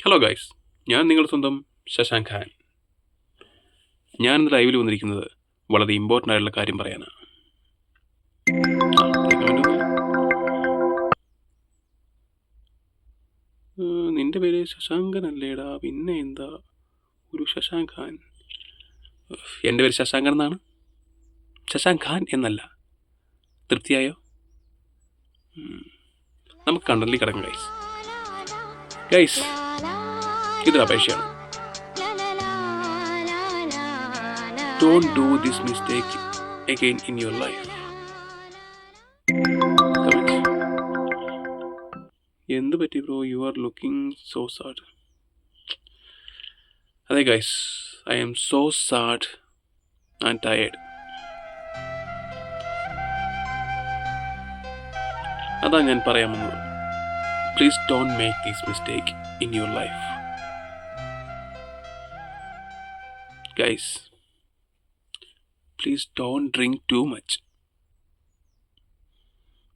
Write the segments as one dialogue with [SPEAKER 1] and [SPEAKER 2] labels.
[SPEAKER 1] Hello guys, ഞാൻ നിങ്ങളുടെ സ്വന്തം ശശാങ്ക് ഖാൻ. ഞാനിന്ന് ലൈവിൽ വന്നിരിക്കുന്നത് വളരെ ഇമ്പോർട്ടൻ്റ് ആയിട്ടുള്ള കാര്യം പറയാനാണ്. നിന്റെ പേര് ശശാങ്കൻ അല്ലേടാ, പിന്നെ എന്താ ഒരു ശശാങ്ക് ഖാൻ? എൻ്റെ പേര് ശശാങ്കൻ എന്നാണ്, ശശാങ്ക് ഖാൻ എന്നല്ല. തൃപ്തിയായോ? നമുക്ക് കണ്ടന്റിൽ കിടക്കാം ഗൈസ്. ഇതൊരു അപേക്ഷയാണ്. Don't do this mistake again in your life. എന്ത് പറ്റി bro? You are looking so sad. അതെ guys, I am so sad and tired. അതാ ഞാൻ പറയാൻ വന്നത്. Please don't make this mistake in your life. Guys, please don't drink too much.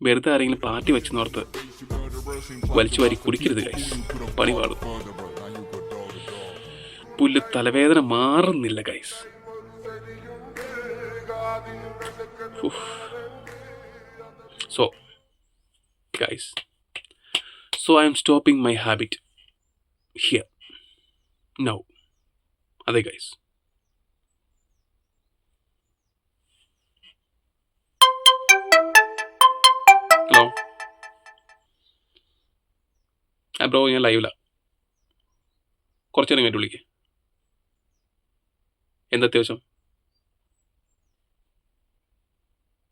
[SPEAKER 1] വെറുതെ ആരെങ്കിലും party വെച്ചെന്നോർത്ത് വലിച്ചു വാരി കുടിക്കരുത് ഗൈസ്, പണി പാടും. പുല്ല് തലവേദന മാറുന്നില്ല guys. So guys, I am stopping my habit here now. അതെ ഗൈസ്, ഹലോ ബ്രോ, ഞാൻ ലൈവില. കുറച്ച് നേരം കഴിഞ്ഞിട്ട് വിളിക്കേ. എന്താ അത്യാവശ്യം?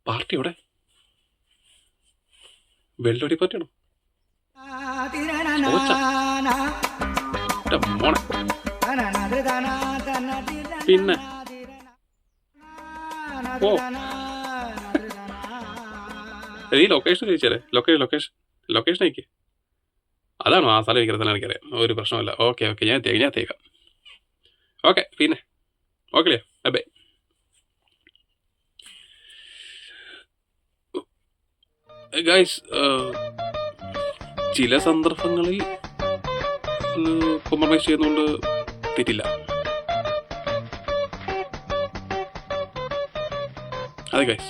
[SPEAKER 1] പാർട്ടി എവിടെ? വെള്ളടി പാർട്ടിയാണോ? പിന്നെ ഓ, ഈ ലൊക്കേഷൻ ചോദിച്ചേ. ലൊക്കേഷൻ അയക്കേ. അതാണോ ആ സ്ഥലം? എനിക്കറിയാം. ഒരു പ്രശ്നമല്ല. ഓക്കെ, ഞാൻ തേക്കാം. ഓക്കെ, പിന്നെ ഓക്കെ, ബൈ. ഗൈസ്, ചില സന്ദർഭങ്ങളിൽ കോംപ്രമൈസ് ചെയ്യുന്നതുകൊണ്ട് തെറ്റില്ല. അതെ ഗൈസ്.